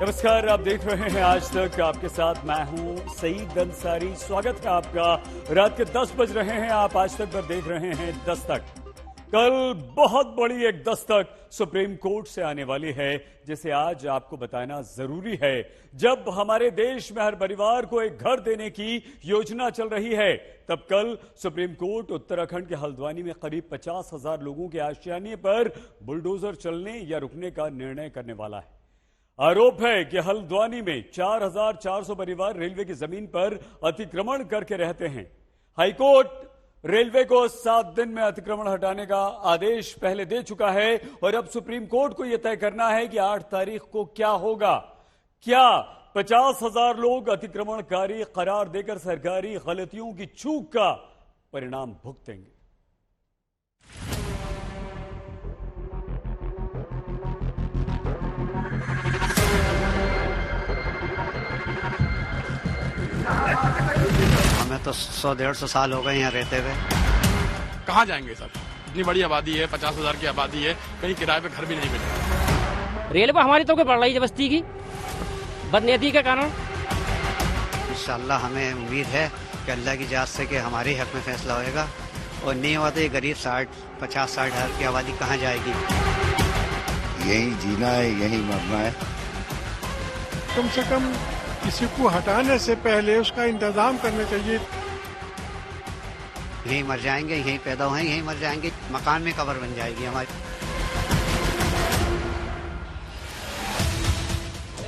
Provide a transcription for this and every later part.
नमस्कार, आप देख रहे हैं आज तक। आपके साथ मैं हूं सईद अंसारी। स्वागत है आपका। रात के 10 बज रहे हैं। आप आज तक पर देख रहे हैं दस्तक। कल बहुत बड़ी एक दस्तक सुप्रीम कोर्ट से आने वाली है, जिसे आज आपको बताना जरूरी है। जब हमारे देश में हर परिवार को एक घर देने की योजना चल रही है, तब कल सुप्रीम कोर्ट उत्तराखंड के हल्द्वानी में करीब 50,000 लोगों के आशियाने पर बुलडोजर चलने या रुकने का निर्णय करने वाला है। आरोप है कि हल्द्वानी में 4,400 परिवार रेलवे की जमीन पर अतिक्रमण करके रहते हैं। हाईकोर्ट रेलवे को 7 दिन में अतिक्रमण हटाने का आदेश पहले दे चुका है और अब सुप्रीम कोर्ट को यह तय करना है कि 8 तारीख को क्या होगा। क्या 50,000 लोग अतिक्रमणकारी करार देकर सरकारी गलतियों की चूक का परिणाम भुगतेंगे? हमें तो 100-150 साल हो गए यहाँ रहते हुए। कहाँ जाएंगे सर? इतनी बड़ी आबादी है, 50,000 की आबादी है, कहीं किराए पे घर भी नहीं मिलेगा। रेलवे हमारी तो बढ़ रही है बस्ती की बदनीयती के कारण। इंशाल्लाह हमें उम्मीद है कि अल्लाह की इजाज़त से कि हमारे हक में फैसला होएगा और नहीं हुआ तो ये गरीब 50-60 हज़ार की आबादी कहाँ जाएगी? यहीं जीना है, यहीं मरना है। कम से कम किसी को हटाने से पहले उसका इंतजाम करना चाहिए। यहीं मर जाएंगे, यहीं पैदा हुए, यहीं मर जाएंगे, मकान में कब्र बन जाएगी हमारी।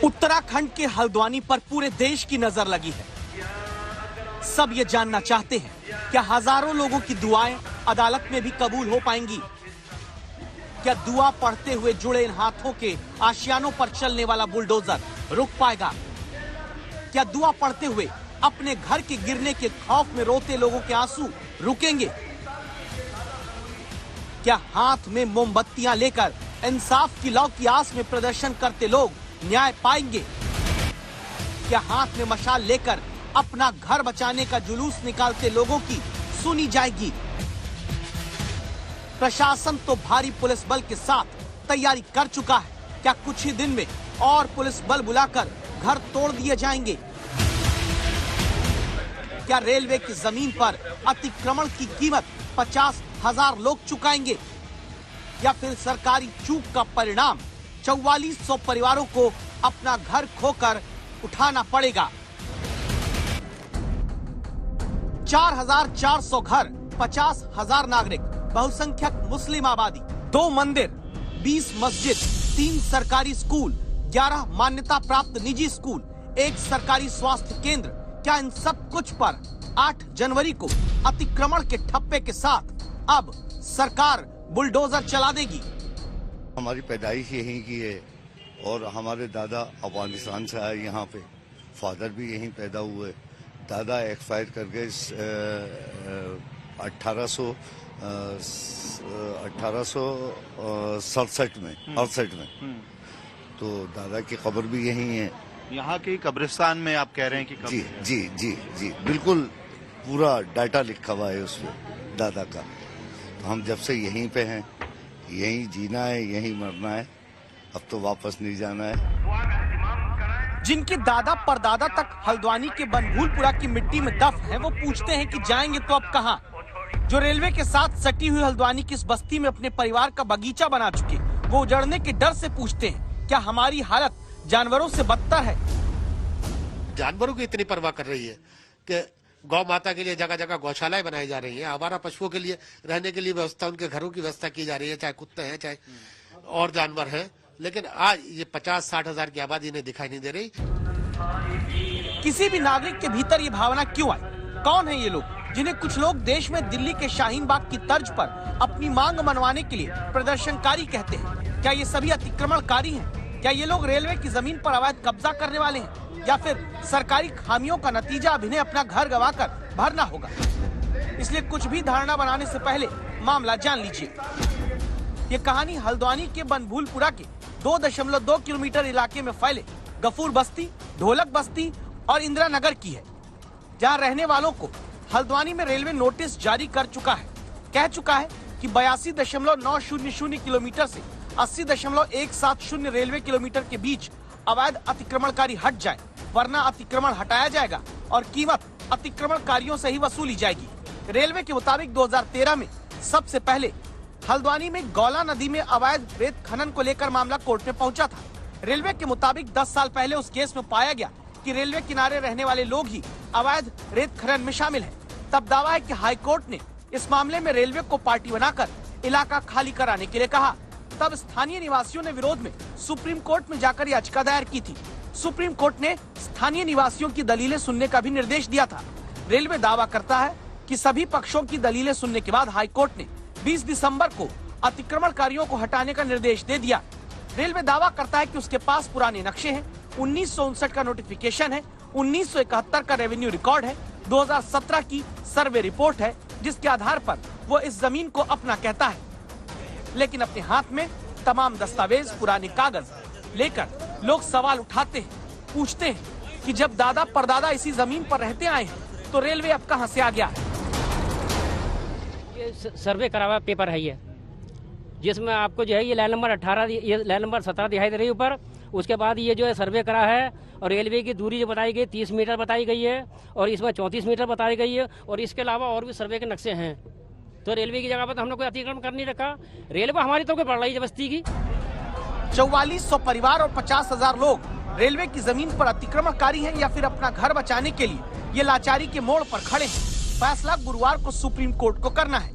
उत्तराखंड के हल्द्वानी पर पूरे देश की नजर लगी है। सब ये जानना चाहते हैं क्या हजारों लोगों की दुआएं अदालत में भी कबूल हो पाएंगी? क्या दुआ पढ़ते हुए जुड़े इन हाथों के आशियानों पर चलने वाला बुलडोजर रुक पाएगा? क्या दुआ पढ़ते हुए अपने घर के गिरने के खौफ में रोते लोगों के आंसू रुकेंगे? क्या हाथ में मोमबत्तियां लेकर इंसाफ की लौ की आस में प्रदर्शन करते लोग न्याय पाएंगे? क्या हाथ में मशाल लेकर अपना घर बचाने का जुलूस निकालते लोगों की सुनी जाएगी? प्रशासन तो भारी पुलिस बल के साथ तैयारी कर चुका है। क्या कुछ ही दिन में और पुलिस बल बुलाकर घर तोड़ दिए जाएंगे? क्या रेलवे की जमीन पर अतिक्रमण की कीमत 50,000 लोग चुकाएंगे? या फिर सरकारी चूक का परिणाम 4400 परिवारों को अपना घर खोकर उठाना पड़ेगा? 4,400 घर, 50,000 नागरिक, बहुसंख्यक मुस्लिम आबादी, 2 मंदिर, 20 मस्जिद, 3 सरकारी स्कूल, 11 मान्यता प्राप्त निजी स्कूल, 1 सरकारी स्वास्थ्य केंद्र। क्या इन सब कुछ पर 8 जनवरी को अतिक्रमण के ठप्पे के साथ अब सरकार बुलडोजर चला देगी? हमारी पैदाइश यहीं की है और हमारे दादा अफगानिस्तान से आए यहाँ पे। फादर भी यहीं पैदा हुए। दादा एक्सपायर कर गए 1867 में, 68 में। तो दादा की कब्र भी यहीं है। यहाँ के कब्रिस्तान में आप कह रहे हैं कि जी जी जी जी बिल्कुल पूरा डाटा लिखा हुआ है उसमें दादा का। तो हम जब से यहीं पे हैं, यहीं जीना है, यहीं मरना है, अब तो वापस नहीं जाना है। जिनके दादा परदादा तक हल्द्वानी के बनभूलपुरा की मिट्टी में दफ है, वो पूछते हैं कि जाएंगे तो अब कहाँ? जो रेलवे के साथ सटी हुई हल्द्वानी की इस बस्ती में अपने परिवार का बगीचा बना चुके, वो उजड़ने के डर से पूछते हैं क्या हमारी हालत जानवरों से बदतर है? जानवरों की इतनी परवाह कर रही है कि गौ माता के लिए जगह जगह गौशालाएं बनाई जा रही हैं, आवारा पशुओं के लिए रहने के लिए व्यवस्था, उनके घरों की व्यवस्था की जा रही है, चाहे कुत्ते हैं चाहे और जानवर हैं। लेकिन आज ये 50-60 हजार की आबादी इन्हें दिखाई नहीं दे रही। किसी भी नागरिक के भीतर ये भावना क्यों आई? कौन है ये लोग जिन्हें कुछ लोग देश में दिल्ली के शाहीन बाग की तर्ज पर अपनी मांग मनवाने के लिए प्रदर्शनकारी कहते हैं? क्या ये सभी अतिक्रमणकारी हैं? क्या ये लोग रेलवे की जमीन पर अवैध कब्जा करने वाले हैं या फिर सरकारी खामियों का नतीजा अब इन्हें अपना घर गंवाकर भरना होगा? इसलिए कुछ भी धारणा बनाने से पहले मामला जान लीजिए। ये कहानी हल्द्वानी के बनभूलपुरा के 2.2 किलोमीटर इलाके में फैले गफूर बस्ती, ढोलक बस्ती और इंदिरा नगर की है, जहां रहने वालों को हल्द्वानी में रेलवे नोटिस जारी कर चुका है। कह चुका है कि 82.900 किलोमीटर से 80.170 रेलवे किलोमीटर के बीच अवैध अतिक्रमणकारी हट जाए, वरना अतिक्रमण हटाया जाएगा और कीमत अतिक्रमणकारियों से ही वसूली जाएगी। रेलवे के मुताबिक 2013 में सबसे पहले हल्द्वानी में गौला नदी में अवैध रेत खनन को लेकर मामला कोर्ट में पहुंचा था। रेलवे के मुताबिक 10 साल पहले उस केस में पाया गया कि रेलवे किनारे रहने वाले लोग ही अवैध रेत खनन में शामिल हैं। तब दावा है कि हाई कोर्ट ने इस मामले में रेलवे को पार्टी बनाकर इलाका खाली कराने के लिए कहा। तब स्थानीय निवासियों ने विरोध में सुप्रीम कोर्ट में जाकर याचिका दायर की थी। सुप्रीम कोर्ट ने स्थानीय निवासियों की दलीलें सुनने का भी निर्देश दिया था। रेलवे दावा करता है कि सभी पक्षों की दलीलें सुनने के बाद हाई कोर्ट ने 20 दिसंबर को अतिक्रमणकारियों को हटाने का निर्देश दे दिया। रेलवे दावा करता है कि उसके पास पुराने नक्शे हैं, 1959 का नोटिफिकेशन है, 1971 का रेवेन्यू रिकॉर्ड है, 2017 की सर्वे रिपोर्ट है, जिसके आधार पर वो इस जमीन को अपना कहता है। लेकिन अपने हाथ में तमाम दस्तावेज, पुराने कागज लेकर लोग सवाल उठाते हैं, पूछते हैं कि जब दादा परदादा इसी जमीन पर रहते आए हैं तो रेलवे अब कहां से आ गया? ये सर्वे करा हुआ पेपर है ये, जिसमें आपको जो है ये लाइन नंबर 18, ये लाइन नंबर 17 दिखाई दे रही है ऊपर। उसके बाद ये जो है सर्वे करा है और रेलवे की दूरी जो बताई गई 30 मीटर बताई गई है और इसमें 34 मीटर बताई गई है और इसके अलावा और भी सर्वे के नक्शे हैं। तो रेलवे की जगह पर तो हमने कोई अतिक्रमण कर नहीं रखा। रेलवे हमारी तो पड़ रही है बस्ती की। 4400 परिवार और 50,000 लोग रेलवे की जमीन पर अतिक्रमणकारी हैं या फिर अपना घर बचाने के लिए ये लाचारी के मोड़ पर खड़े हैं। फैसला गुरुवार को सुप्रीम कोर्ट को करना है।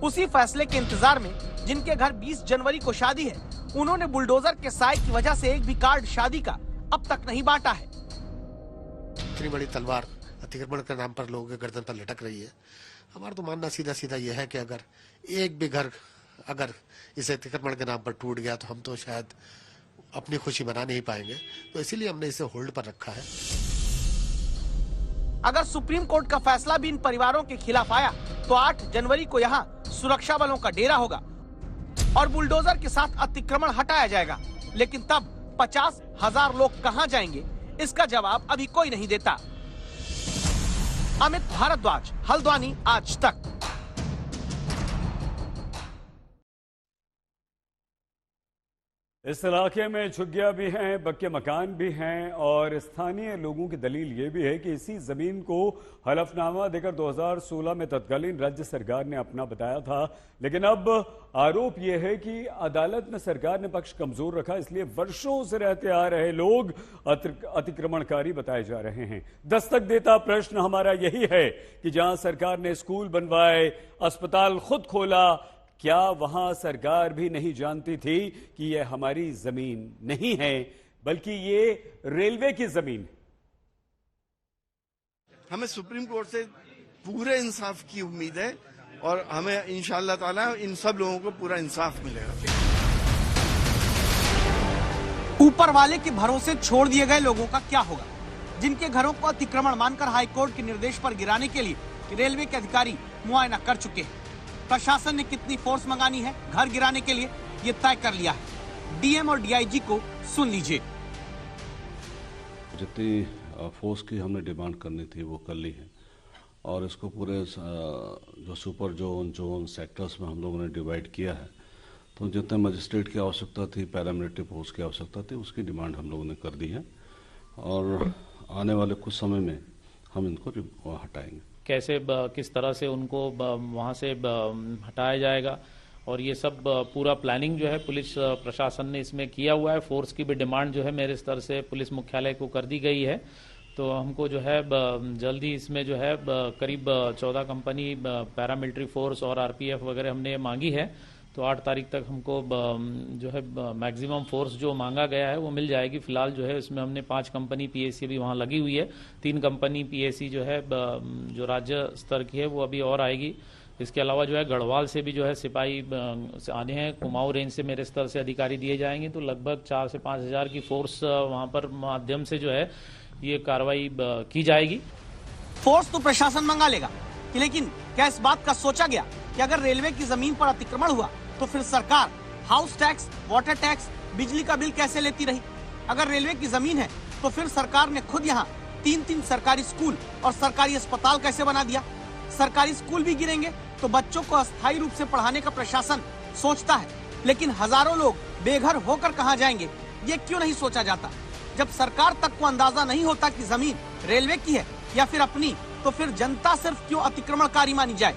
उसी फैसले के इंतजार में जिनके घर 20 जनवरी को शादी है, उन्होंने बुलडोजर के साय की वजह से एक भी कार्ड शादी का अब तक नहीं बांटा है। इतनी बड़ी तलवार अतिक्रमण के नाम पर लोगों के गर्दन पर लटक रही है। हमारा तो मानना सीधा सीधा यह है कि अगर एक भी घर अगर इस अतिक्रमण के नाम पर टूट गया तो हम तो शायद अपनी खुशी मना नहीं पाएंगे। तो इसीलिए हमने इसे होल्ड पर रखा है। अगर सुप्रीम कोर्ट का फैसला भी इन परिवारों के खिलाफ आया तो 8 जनवरी को यहाँ सुरक्षा बलों का डेरा होगा और बुलडोजर के साथ अतिक्रमण हटाया जाएगा। लेकिन तब 50,000 लोग कहां जाएंगे, इसका जवाब अभी कोई नहीं देता। अमित भारद्वाज, हल्द्वानी, आज तक। इस इलाके में झुग्गियां भी हैं, पक्के मकान भी हैं और स्थानीय लोगों की दलील ये भी है कि इसी जमीन को हलफनामा देकर 2016 में तत्कालीन राज्य सरकार ने अपना बताया था। लेकिन अब आरोप यह है कि अदालत में सरकार ने पक्ष कमजोर रखा, इसलिए वर्षों से रहते आ रहे लोग अतिक्रमणकारी बताए जा रहे हैं। दस्तक देता प्रश्न हमारा यही है कि जहां सरकार ने स्कूल बनवाए, अस्पताल खुद खोला, क्या वहां सरकार भी नहीं जानती थी कि यह हमारी जमीन नहीं है बल्कि ये रेलवे की जमीन है? हमें सुप्रीम कोर्ट से पूरे इंसाफ की उम्मीद है और हमें इंशाअल्लाह ताला इन सब लोगों को पूरा इंसाफ मिलेगा। ऊपर वाले के भरोसे छोड़ दिए गए लोगों का क्या होगा, जिनके घरों को अतिक्रमण मानकर हाईकोर्ट के निर्देश पर गिराने के लिए रेलवे के अधिकारी मुआयना कर चुके हैं। प्रशासन ने कितनी फोर्स मंगानी है घर गिराने के लिए, ये तय कर लिया है। डीएम और डीआईजी को सुन लीजिए। जितनी फोर्स की हमने डिमांड करनी थी वो कर ली है और इसको पूरे जो सुपर जोन सेक्टर्स में हम लोगों ने डिवाइड किया है। तो जितने मजिस्ट्रेट की आवश्यकता थी, पैरामिलिट्री फोर्स की आवश्यकता थी, उसकी डिमांड हम लोगों ने कर दी है और आने वाले कुछ समय में हम इनको हटाएंगे। कैसे किस तरह से उनको वहाँ से हटाया जाएगा और ये सब पूरा प्लानिंग जो है पुलिस प्रशासन ने इसमें किया हुआ है। फोर्स की भी डिमांड जो है मेरे स्तर से पुलिस मुख्यालय को कर दी गई है। तो हमको जो है जल्दी इसमें जो है करीब 14 कंपनी पैरामिलिट्री फोर्स और आरपीएफ वगैरह हमने मांगी है। तो 8 तारीख तक हमको जो है मैक्सिमम फोर्स जो मांगा गया है वो मिल जाएगी। फिलहाल जो है इसमें हमने 5 कंपनी पीएसी भी वहाँ लगी हुई है। 3 कंपनी पीएसी जो है जो राज्य स्तर की है वो अभी और आएगी। इसके अलावा जो है गढ़वाल से भी जो है सिपाही आने हैं, कुमाऊं रेंज से मेरे स्तर से अधिकारी दिए जाएंगे। तो लगभग 4 से 5 हजार की फोर्स वहाँ पर माध्यम से जो है ये कार्रवाई की जाएगी। फोर्स तो प्रशासन मंगा लेगा, लेकिन क्या इस बात का सोचा गया कि अगर रेलवे की जमीन पर अतिक्रमण हुआ तो फिर सरकार हाउस टैक्स, वाटर टैक्स, बिजली का बिल कैसे लेती रही? अगर रेलवे की जमीन है तो फिर सरकार ने खुद यहाँ 3 सरकारी स्कूल और सरकारी अस्पताल कैसे बना दिया? सरकारी स्कूल भी गिरेंगे तो बच्चों को अस्थायी रूप से पढ़ाने का प्रशासन सोचता है लेकिन हजारों लोग बेघर होकर कहां जाएंगे, ये क्यों नहीं सोचा जाता? जब सरकार तक को अंदाजा नहीं होता कि जमीन रेलवे की है या फिर अपनी, तो फिर जनता सिर्फ क्यों अतिक्रमणकारी मानी जाए?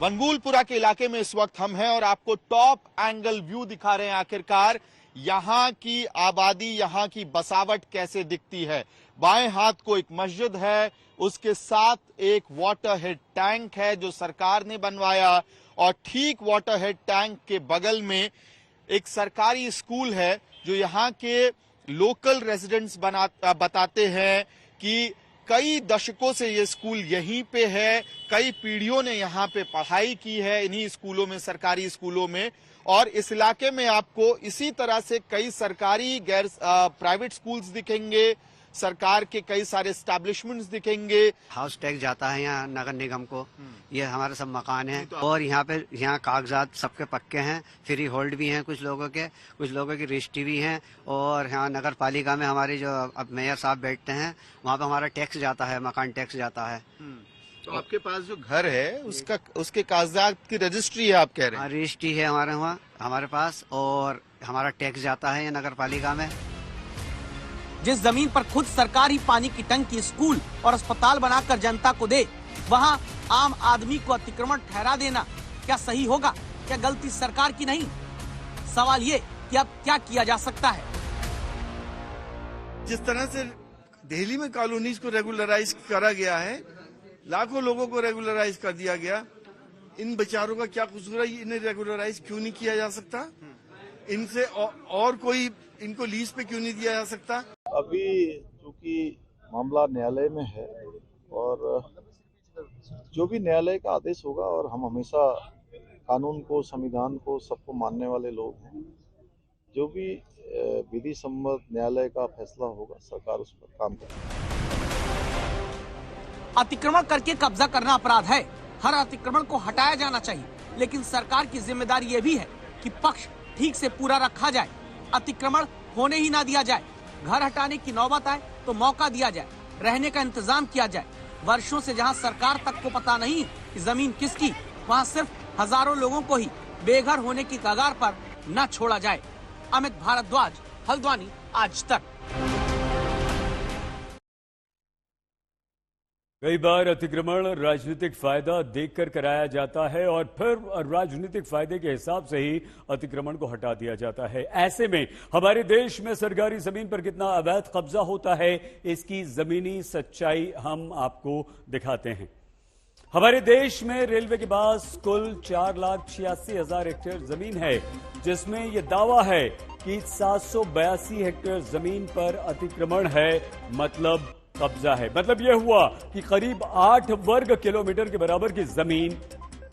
बनगुलपुरा के इलाके में इस वक्त हम हैं और आपको टॉप एंगल व्यू दिखा रहे हैं। आखिरकार यहाँ की आबादी, यहाँ की बसावट कैसे दिखती है। बाएं हाथ को एक मस्जिद है, उसके साथ एक वाटर हेड टैंक है जो सरकार ने बनवाया, और ठीक वाटर हेड टैंक के बगल में एक सरकारी स्कूल है जो यहाँ के लोकल रेजिडेंट्स बताते हैं कि कई दशकों से ये स्कूल यहीं पे है, कई पीढ़ियों ने यहाँ पे पढ़ाई की है इन्हीं स्कूलों में, सरकारी स्कूलों में। और इस इलाके में आपको इसी तरह से कई सरकारी गैर प्राइवेट स्कूल्स दिखेंगे, सरकार के कई सारे एस्टैब्लिशमेंट्स दिखेंगे। हाउस टैक्स जाता है यहाँ नगर निगम को, ये हमारे सब मकान हैं और यहाँ कागजात सबके पक्के हैं, फ्री होल्ड भी हैं कुछ लोगों के, कुछ लोगों की रजिस्ट्री भी हैं। और यहाँ नगर पालिका में हमारे जो अब मेयर साहब बैठते हैं वहाँ पे हमारा टैक्स जाता है, मकान टैक्स जाता है। तो आपके पास जो घर है उसके कागजात की रजिस्ट्री है, आप कह रहे हैं? रजिस्ट्री है हमारे वहाँ, हमारे पास, और हमारा टैक्स जाता है नगर पालिका में। जिस जमीन पर खुद सरकार ही पानी की टंकी, स्कूल और अस्पताल बनाकर जनता को दे, वहाँ आम आदमी को अतिक्रमण ठहरा देना क्या सही होगा? क्या गलती सरकार की नहीं? सवाल ये कि अब क्या किया जा सकता है? जिस तरह से दिल्ली में कॉलोनीज को रेगुलराइज करा गया है, लाखों लोगों को रेगुलराइज कर दिया गया, इन बेचारों का क्या कसूर है? इन्हें रेगुलराइज क्यों नहीं किया जा सकता? इनसे और कोई इनको लीज पे क्यों नहीं दिया जा सकता? अभी चूंकि मामला न्यायालय में है और जो भी न्यायालय का आदेश होगा, और हम हमेशा कानून को, संविधान को, सबको मानने वाले लोग हैं, जो भी विधि सम्मत न्यायालय का फैसला होगा सरकार उस पर काम करेगी। अतिक्रमण करके कब्जा करना अपराध है, हर अतिक्रमण को हटाया जाना चाहिए, लेकिन सरकार की जिम्मेदारी ये भी है कि पक्ष ठीक से पूरा रखा जाए, अतिक्रमण होने ही ना दिया जाए। घर हटाने की नौबत आए तो मौका दिया जाए, रहने का इंतजाम किया जाए। वर्षों से जहां सरकार तक को पता नहीं कि जमीन किसकी, वहां सिर्फ हजारों लोगों को ही बेघर होने की कगार पर न छोड़ा जाए। अमित भारद्वाज, हल्द्वानी, आज तक। कई बार अतिक्रमण राजनीतिक फायदा देखकर कराया जाता है और फिर राजनीतिक फायदे के हिसाब से ही अतिक्रमण को हटा दिया जाता है। ऐसे में हमारे देश में सरकारी जमीन पर कितना अवैध कब्जा होता है, इसकी जमीनी सच्चाई हम आपको दिखाते हैं। हमारे देश में रेलवे के पास कुल 4,86,000 हेक्टेयर जमीन है, जिसमें यह दावा है कि 782 हेक्टेयर जमीन पर अतिक्रमण है, मतलब कब्जा है। मतलब यह हुआ कि करीब 8 वर्ग किलोमीटर के बराबर की जमीन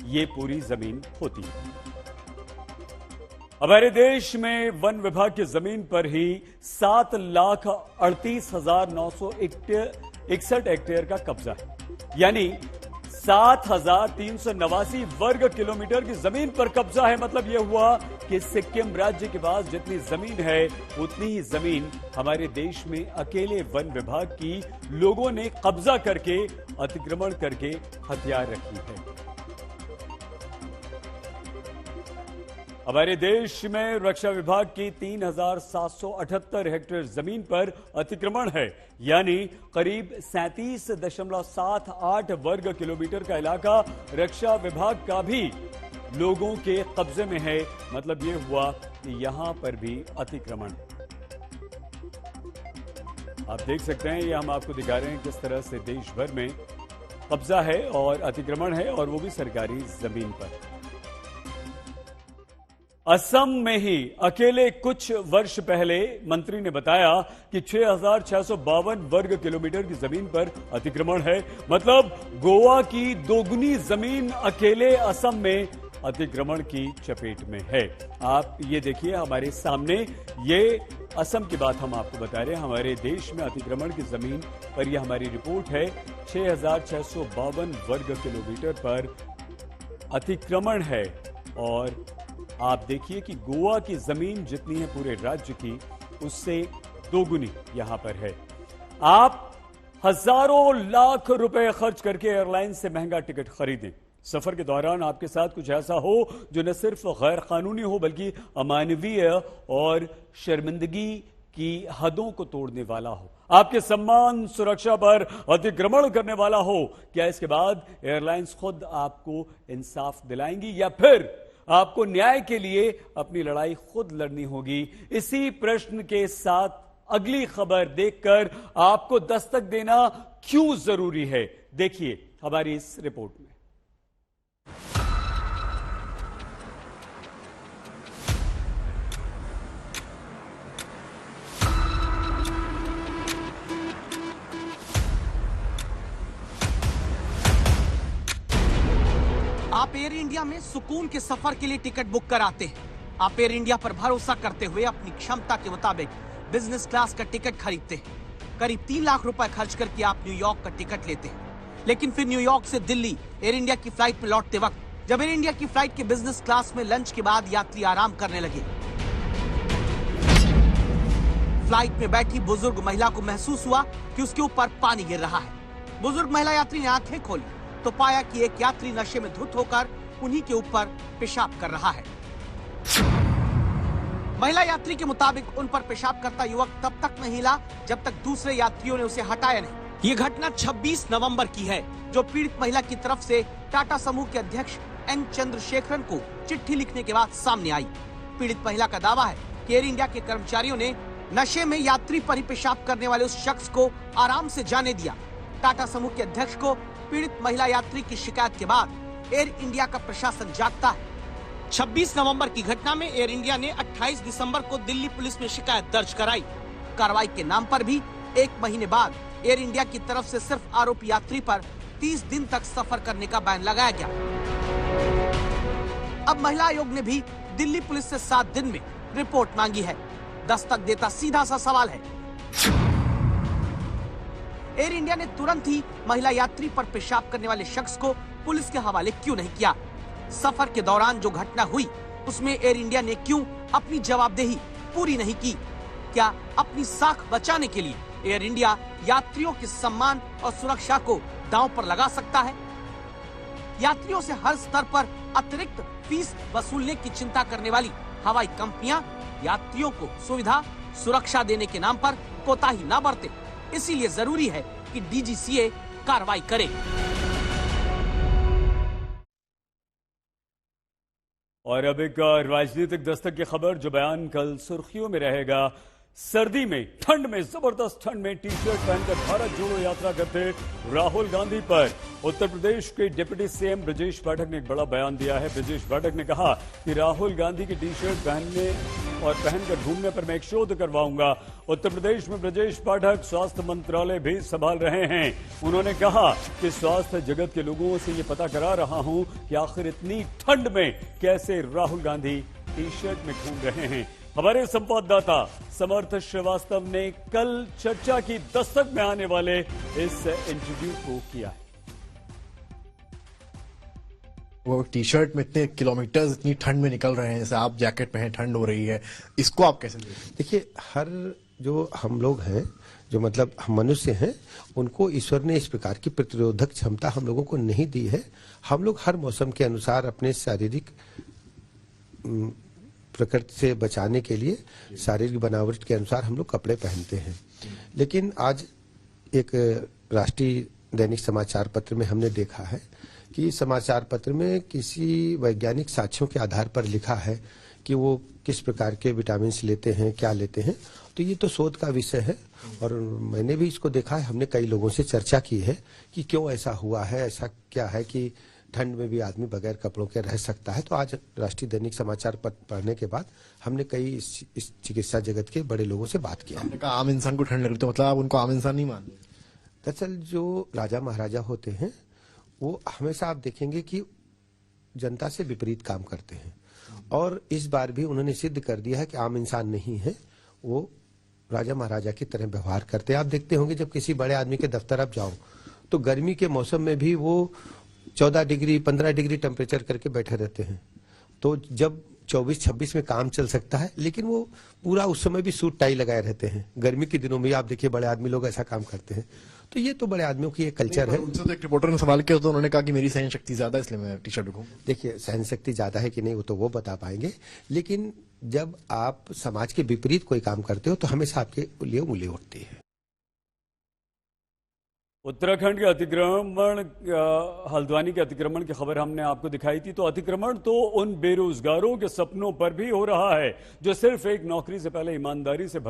ये पूरी जमीन होती है। हमारे देश में वन विभाग की जमीन पर ही 7,38,961 हेक्टेयर का कब्जा है, यानी 7,389 वर्ग किलोमीटर की जमीन पर कब्जा है। मतलब यह हुआ कि सिक्किम राज्य के पास जितनी जमीन है उतनी ही जमीन हमारे देश में अकेले वन विभाग की लोगों ने कब्जा करके, अतिक्रमण करके हथियार रखी है। हमारे देश में रक्षा विभाग की 3,778 हेक्टेयर जमीन पर अतिक्रमण है, यानी करीब 37.78 वर्ग किलोमीटर का इलाका रक्षा विभाग का भी लोगों के कब्जे में है। मतलब यह हुआ कि यहां पर भी अतिक्रमण है। आप देख सकते हैं, ये हम आपको दिखा रहे हैं किस तरह से देश भर में कब्जा है और अतिक्रमण है, और वो भी सरकारी जमीन पर। असम में ही अकेले कुछ वर्ष पहले मंत्री ने बताया कि 6,652 वर्ग किलोमीटर की जमीन पर अतिक्रमण है। मतलब गोवा की दोगुनी जमीन अकेले असम में अतिक्रमण की चपेट में है। आप ये देखिए हमारे सामने, ये असम की बात हम आपको बता रहे हैं। हमारे देश में अतिक्रमण की जमीन पर यह हमारी रिपोर्ट है, 6,652 वर्ग किलोमीटर पर अतिक्रमण है। और आप देखिए कि गोवा की जमीन जितनी है पूरे राज्य की, उससे दोगुनी यहां पर है। आप हजारों लाख रुपए खर्च करके एयरलाइन से महंगा टिकट खरीदें, सफर के दौरान आपके साथ कुछ ऐसा हो जो न सिर्फ गैर कानूनी हो बल्कि अमानवीय और शर्मिंदगी की हदों को तोड़ने वाला हो, आपके सम्मान सुरक्षा पर अतिक्रमण करने वाला हो। क्या इसके बाद एयरलाइंस खुद आपको इंसाफ दिलाएंगी या फिर आपको न्याय के लिए अपनी लड़ाई खुद लड़नी होगी? इसी प्रश्न के साथ अगली खबर देखकर आपको दस्तक देना क्यों जरूरी है, देखिए हमारी इस रिपोर्ट में। आप एयर इंडिया में सुकून के सफर के लिए टिकट बुक कराते हैं। आप एयर इंडिया पर भरोसा करते हुए अपनी क्षमता के मुताबिक बिजनेस क्लास का टिकट खरीदते हैं। करीब 3 लाख रुपए खर्च करके आप न्यूयॉर्क का टिकट लेते हैं, लेकिन फिर न्यूयॉर्क से दिल्ली एयर इंडिया की फ्लाइट में लौटते वक्त जब एयर इंडिया की फ्लाइट के बिजनेस क्लास में लंच के बाद यात्री आराम करने लगे, फ्लाइट में बैठी बुजुर्ग महिला को महसूस हुआ कि उसके ऊपर पानी गिर रहा है। बुजुर्ग महिला यात्री ने आंखें खोली तो पाया कि एक यात्री नशे में धुत होकर उन्हीं के ऊपर पेशाब कर रहा है। महिला यात्री के मुताबिक उन पर पेशाब करता युवक तब तक नहीं हिला जब तक दूसरे यात्रियों ने उसे हटाया नहीं। ये घटना 26 नवंबर की है, जो पीड़ित महिला की तरफ से टाटा समूह के अध्यक्ष एन चंद्रशेखरन को चिट्ठी लिखने के बाद सामने आई। पीड़ित महिला का दावा है कि एयर इंडिया के कर्मचारियों ने नशे में यात्री पर ही पेशाब करने वाले उस शख्स को आराम से जाने दिया। टाटा समूह के अध्यक्ष को पीड़ित महिला यात्री की शिकायत के बाद एयर इंडिया का प्रशासन जागता है। 26 नवंबर की घटना में एयर इंडिया ने 28 दिसंबर को दिल्ली पुलिस में शिकायत दर्ज कराई। कार्रवाई के नाम पर भी 1 महीने बाद एयर इंडिया की तरफ से सिर्फ आरोपी यात्री पर 30 दिन तक सफर करने का बैन लगाया गया। अब महिला आयोग ने भी दिल्ली पुलिस से 7 दिन में रिपोर्ट मांगी है। दस्तक देता सीधा सा सवाल है, एयर इंडिया ने तुरंत ही महिला यात्री पर पेशाब करने वाले शख्स को पुलिस के हवाले क्यों नहीं किया? सफर के दौरान जो घटना हुई उसमें एयर इंडिया ने क्यों अपनी जवाबदेही पूरी नहीं की? क्या अपनी साख बचाने के लिए एयर इंडिया यात्रियों के सम्मान और सुरक्षा को दांव पर लगा सकता है? यात्रियों से हर स्तर पर अतिरिक्त फीस वसूलने की चिंता करने वाली हवाई कंपनियां यात्रियों को सुविधा सुरक्षा देने के नाम पर कोताही न बरते। इसीलिए जरूरी है कि डीजीसीए कार्रवाई करे। और अब एक राजनीतिक दस्तक की खबर, जो बयान कल सुर्खियों में रहेगा। सर्दी में, ठंड में, जबरदस्त ठंड में टी शर्ट पहनकर भारत जोड़ो यात्रा करते राहुल गांधी पर उत्तर प्रदेश के डिप्टी सीएम ब्रजेश पाठक ने एक बड़ा बयान दिया है। ब्रजेश पाठक ने कहा कि राहुल गांधी की टी शर्ट पहनने और पहनकर घूमने पर मैं एक शोध करवाऊंगा। उत्तर प्रदेश में ब्रजेश पाठक स्वास्थ्य मंत्रालय भी संभाल रहे हैं। उन्होंने कहा कि स्वास्थ्य जगत के लोगों से ये पता करा रहा हूं कि आखिर इतनी ठंड में कैसे राहुल गांधी टी शर्ट में घूम रहे हैं। हमारे संवाददाता समर्थ श्रीवास्तव ने कल चर्चा की दस्तक में आने वाले इस इंटरव्यू को किया है। वो टी शर्ट में इतने किलोमीटर इतनी ठंड में निकल रहे हैं, जैसे आप जैकेट पहने, ठंड हो रही है, इसको आप कैसे देखते हैं? देखिए, हर जो हम लोग हैं, जो मतलब हम मनुष्य हैं, उनको ईश्वर ने इस प्रकार की प्रतिरोधक क्षमता हम लोगों को नहीं दी है। हम लोग हर मौसम के अनुसार अपने शारीरिक प्रकृति से बचाने के लिए शारीरिक बनावट के अनुसार हम लोग कपड़े पहनते हैं। लेकिन आज एक राष्ट्रीय दैनिक समाचार पत्र में हमने देखा है कि समाचार पत्र में किसी वैज्ञानिक साक्ष्यों के आधार पर लिखा है कि वो किस प्रकार के विटामिन लेते हैं, क्या लेते हैं। तो ये तो शोध का विषय है और मैंने भी इसको देखा है। हमने कई लोगों से चर्चा की है कि क्यों ऐसा हुआ है, ऐसा क्या है कि ठंड में भी आदमी बगैर कपड़ों के रह सकता है। तो आज राष्ट्रीय दैनिक समाचार पत्र पढ़ने के बाद हमने कई इस चिकित्सा जगत के बड़े लोगों से बात किया। कहा आम इंसान को ठंड लग रही, तो मतलब आप उनको आम इंसान नहीं मानते? दरअसल जो राजा महाराजा होते हैं वो हमेशा आप देखेंगे कि जनता से विपरीत काम करते हैं, और इस बार भी उन्होंने सिद्ध कर दिया है कि आम इंसान नहीं है, वो राजा महाराजा की तरह व्यवहार करते हैं। आप देखते होंगे जब किसी बड़े आदमी के दफ्तर आप जाओ तो गर्मी के मौसम में भी वो 14 डिग्री 15 डिग्री टेम्परेचर करके बैठे रहते हैं। तो जब 24-26 में काम चल सकता है, लेकिन वो पूरा उस समय भी सूट टाई लगाए रहते हैं। गर्मी के दिनों में आप देखिए बड़े आदमी लोग ऐसा काम करते हैं, तो ये तो बड़े आदमियों की एक कल्चर है। उनसे तो एक रिपोर्टर ने सवाल किया तो उन्होंने कहा कि मेरी सहन शक्ति ज्यादा है इसलिए मैं टी शर्ट रखूं। देखिए सहन शक्ति ज्यादा है कि नहीं वो तो वो बता पाएंगे, लेकिन जब आप समाज के विपरीत कोई काम करते हो तो हमेशा आपके लिए उंगली उठती है। उत्तराखंड के अतिक्रमण, हल्द्वानी के अतिक्रमण की खबर हमने आपको दिखाई थी। तो अतिक्रमण तो उन बेरोजगारों के सपनों पर भी हो रहा है जो सिर्फ एक नौकरी से पहले ईमानदारी से